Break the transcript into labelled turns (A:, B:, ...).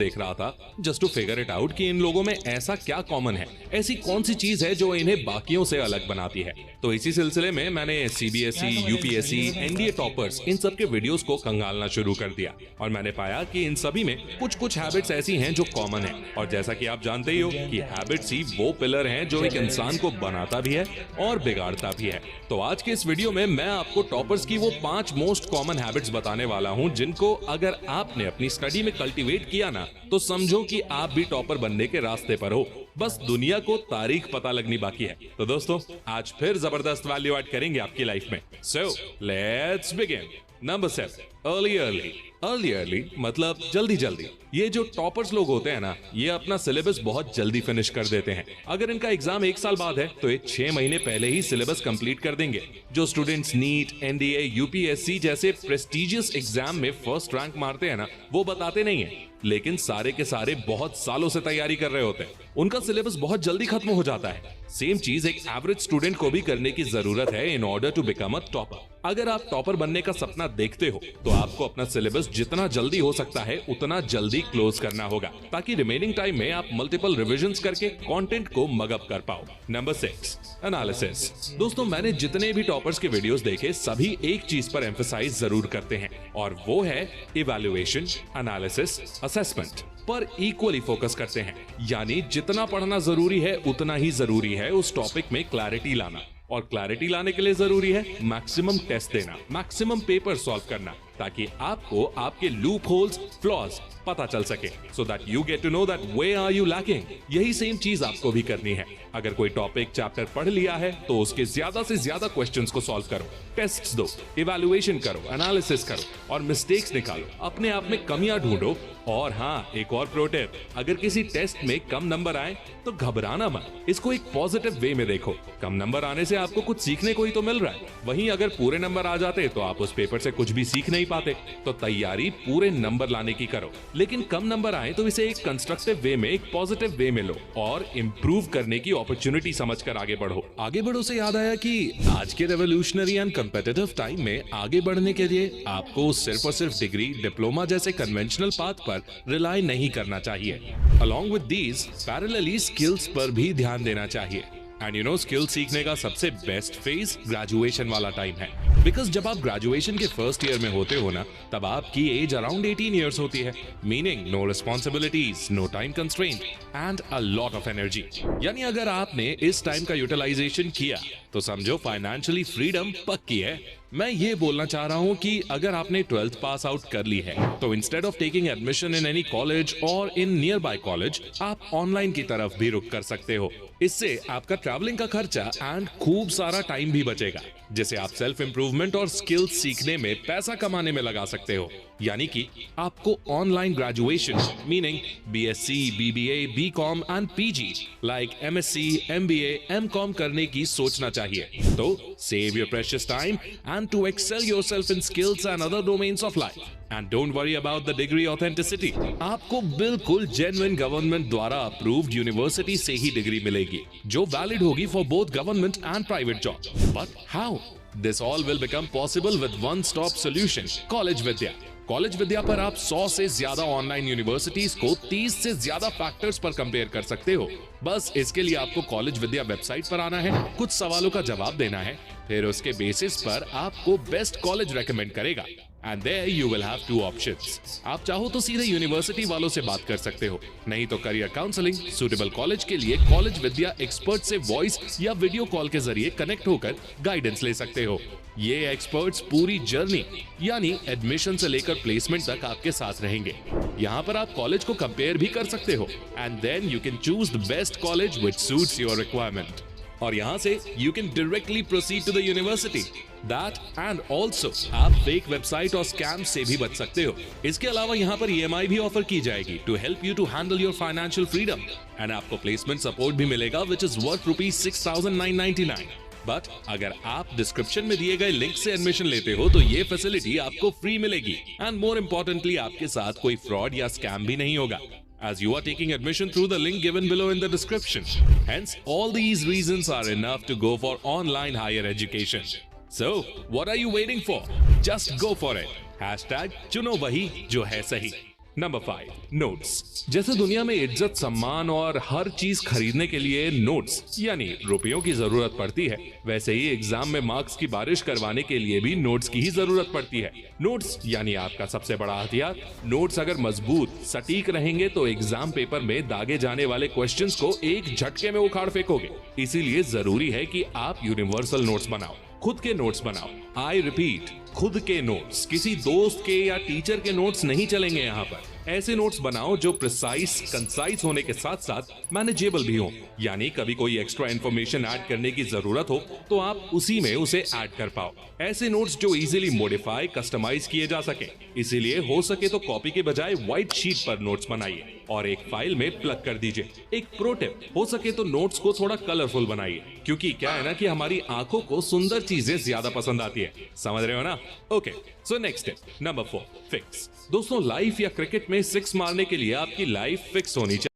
A: देख रहा था just to figure it out कि इन लोगों में ऐसा क्या कॉमन है, ऐसी कौन सी चीज है जो इन्हें बाकियों से अलग बनाती है। तो इसी सिलसिले में मैंने सीबीएसई, यूपीएससी, एनडीए टॉपर्स इन सब के वीडियोस को खंगालना शुरू कर दिया और मैंने पाया कि इन सभी में कुछ कुछ हैबिट्स ऐसी हैं जो कॉमन है। और जैसा कि आप जानते ही हो कि हैबिट्स ही वो पिलर हैं जो एक इंसान को बनाता भी है और बिगाड़ता भी है। तो आज के इस वीडियो में मैं आपको टॉपर्स की वो 5 मोस्ट कॉमन हैबिट्स बताने वाला हूं जिनको अगर आपने अपनी स्टडी में कल्टीवेट किया ना तो समझो कि आप भी टॉपर बनने के रास्ते पर हो। बस दुनिया को तारीख पता लगनी बाकी है। तो दोस्तों आज फिर जबरदस्त वैल्यू ऐड करेंगे आपकी लाइफ में। So let's begin. Number 7, early मतलब जल्दी जल्दी। ये जो टॉपर्स लोग होते हैं ना, ये अपना सिलेबस बहुत जल्दी फिनिश कर देते हैं। अगर इनका एग्जाम 1 साल बाद है तो ये 6 महीने पहले ही सिलेबस कंप्लीट कर देंगे। जो स्टूडेंट्स नीट, एनडीए, यूपीएससी जैसे प्रेस्टिजियस एग्जाम में फर्स्ट रैंक मारते हैं ना, वो बताते नहीं है, लेकिन सारे के सारे बहुत सालों से तैयारी कर रहे होते हैं। उनका सिलेबस बहुत जल्दी खत्म हो जाता है। सेम चीज एक एवरेज स्टूडेंट को भी करने की जरूरत है in order to become a topper. अगर आप टॉपर बनने का सपना देखते हो तो आपको अपना सिलेबस जितना जल्दी हो सकता है उतना जल्दी क्लोज करना होगा, ताकि रिमेनिंग टाइम में आप मल्टीपल रिविजन्स करके कंटेंट को मगअप कर पाओ। Number 6, analysis. दोस्तों मैंने जितने भी टॉपर्स के वीडियोस देखे सभी एक चीज पर एम्फसाइज जरूर करते हैं और वो है इवैल्यूएशन, एनालिसिस, असेसमेंट पर इक्वली फोकस करते हैं। यानी जितना पढ़ना जरूरी है उतना ही जरूरी है उस टॉपिक में क्लैरिटी लाना, और क्लैरिटी लाने के लिए जरूरी है मैक्सिमम टेस्ट देना, मैक्सिमम पेपर सॉल्व करना, ताकि आपको आपके लूप होल्स, फ्लॉज पता चल सके, so that you get to know that where are you lacking. यही सेम चीज आपको भी करनी है। अगर कोई टॉपिक चैप्टर पढ़ लिया है तो उसके ज्यादा से ज्यादा क्वेश्चंस को सॉल्व करो, टेस्ट्स दो, इवैल्यूएशन करो, एनालिसिस करो और मिस्टेक्स निकालो, अपने आप में कमियां ढूंढो। और हाँ, एक और प्रो टिप, अगर किसी टेस्ट में कम नंबर आए तो घबराना मत, इसको एक पॉजिटिव वे में देखो। कम नंबर आने से आपको कुछ सीखने को ही तो मिल रहा है। वहीं अगर पूरे नंबर आ जाते तो आप उस पेपर से कुछ भी सीख नहीं पाते। तो तैयारी पूरे नंबर लाने की करो, लेकिन कम नंबर आए तो इसे एक कंस्ट्रक्टिव वे में, एक पॉजिटिव वे में लो और इंप्रूव करने की अपॉर्चुनिटी समझकर आगे बढ़ो। आगे बढ़ो से याद आया कि आज के रेवोल्यूशनरी एंड कम्पिटिटिव टाइम में आगे बढ़ने के लिए आपको सिर्फ और सिर्फ डिग्री, डिप्लोमा जैसे कन्वेंशनल पाथ पर रिलाई नहीं करना चाहिए। Along with these parallelly skills पर भी ध्यान देना चाहिए। एंड यू नो, स्किल सीखने का सबसे बेस्ट फेज ग्रेजुएशन वाला टाइम है। बिकॉज जब आप ग्रेजुएशन के फर्स्ट ईयर में होते हो ना, तब आपकी एज अराउंड 18 ईयर्स होती है, meaning no responsibilities, no time constraint and a lot of energy. यानी अगर आपने इस टाइम का यूटिलाइजेशन किया तो समझो फाइनेंशियली फ्रीडम पक्की है। मैं ये बोलना चाह रहा हूँ कि अगर आपने 12th पास आउट कर ली है तो instead of taking admission in any college और इन नियर बाय कॉलेज, आप ऑनलाइन की तरफ भी रुक कर सकते हो। इससे आपका ट्रैवलिंग का खर्चा एंड खूब सारा टाइम भी बचेगा, जिसे आप सेल्फ इंप्रूवमेंट और स्किल्स सीखने में, पैसा कमाने में लगा सकते हो। यानी कि आपको online graduation meaning BSc, BBA, BCom and PG like MSc, MBA, MCom करने की सोचना चाहिए। तो save your precious time and to excel yourself in skills and other domains of life. And don't worry about the degree authenticity. आपको बिल्कुल genuine government द्वारा approved university से ही degree मिलेगी, जो valid होगी for both government and private job. But how? This all will become possible with one-stop solution, College Vidya. College Vidya पर आप 100 से ज्यादा ऑनलाइन यूनिवर्सिटीज को 30 से ज्यादा फैक्टर्स पर कंपेयर कर सकते हो। बस इसके लिए आपको कॉलेज विद्या वेबसाइट पर आना है, कुछ सवालों का जवाब देना है, फिर उसके बेसिस पर आपको बेस्ट कॉलेज रेकमेंड करेगा। And there you will have 2 options. आप चाहो तो सीधे यूनिवर्सिटी वालों से बात कर सकते हो, नहीं तो करियर काउंसलिंग सुटेबल कॉलेज के लिए कॉलेज विद्या एक्सपर्ट से वॉइस या वीडियो कॉल के जरिए कनेक्ट होकर गाइडेंस ले सकते हो। ये एक्सपर्ट्स पूरी जर्नी यानी एडमिशन से लेकर प्लेसमेंट तक आपके साथ रहेंगे। यहाँ पर आप कॉलेज को कंपेयर भी कर सकते हो and then you can choose the best college which suits your requirement. और यहाँ से you can directly proceed to the university. That and also आप फेक वेबसाइट और स्कैम से भी बच सकते हो। इसके अलावा यहाँ पर EMI भी ऑफर की जाएगी to help you to handle your financial freedom and आपको प्लेसमेंट सपोर्ट भी मिलेगा विच इज वर्थ ₹6,999। बट अगर आप डिस्क्रिप्शन में दिए गए लिंक से एडमिशन लेते हो तो ये फैसिलिटी आपको फ्री मिलेगी एंड मोर इम्पोर्टेंटली आपके साथ कोई फ्रॉड या स्कैम भी नहीं होगा, as you are taking admission through the link given below in the description. Hence, all these reasons are enough to go for online higher education. So, what are you waiting for? Just go for it. #चुनो वही जो है सही। Number 5, notes. जैसे दुनिया में इज्जत, सम्मान और हर चीज खरीदने के लिए नोट्स यानी रुपयों की जरूरत पड़ती है, वैसे ही एग्जाम में मार्क्स की बारिश करवाने के लिए भी नोट्स की ही जरूरत पड़ती है। नोट्स यानी आपका सबसे बड़ा हथियार। नोट्स अगर मजबूत, सटीक रहेंगे तो एग्जाम पेपर में दागे जाने वाले क्वेश्चंस को एक झटके में उखाड़ फेंकोगे। इसीलिए जरूरी है कि आप यूनिवर्सल नोट्स बनाओ, खुद के नोट्स बनाओ। आई रिपीट, खुद के नोट्स, किसी दोस्त के या टीचर के नोट्स नहीं चलेंगे यहाँ पर। ऐसे नोट्स बनाओ जो प्रिसाइज, कंसाइज होने के साथ साथ मैनेजेबल भी हो, यानी कभी कोई एक्स्ट्रा इन्फॉर्मेशन ऐड करने की जरूरत हो तो आप उसी में उसे ऐड कर पाओ। ऐसे नोट्स जो इजीली मॉडिफाई, कस्टमाइज किए जा सके। इसीलिए हो सके तो कॉपी के बजाय व्हाइट शीट पर नोट्स बनाइए और एक फाइल में प्लग कर दीजिए। एक प्रो टिप, हो सके तो नोट्स को थोड़ा कलरफुल बनाइए, क्योंकि क्या है ना कि हमारी आंखों को सुंदर चीजें ज्यादा पसंद आती है। समझ रहे हो ना? Okay, so next tip number 4, fix. दोस्तों, लाइफ या क्रिकेट में सिक्स मारने के लिए आपकी लाइफ फिक्स होनी चाहिए।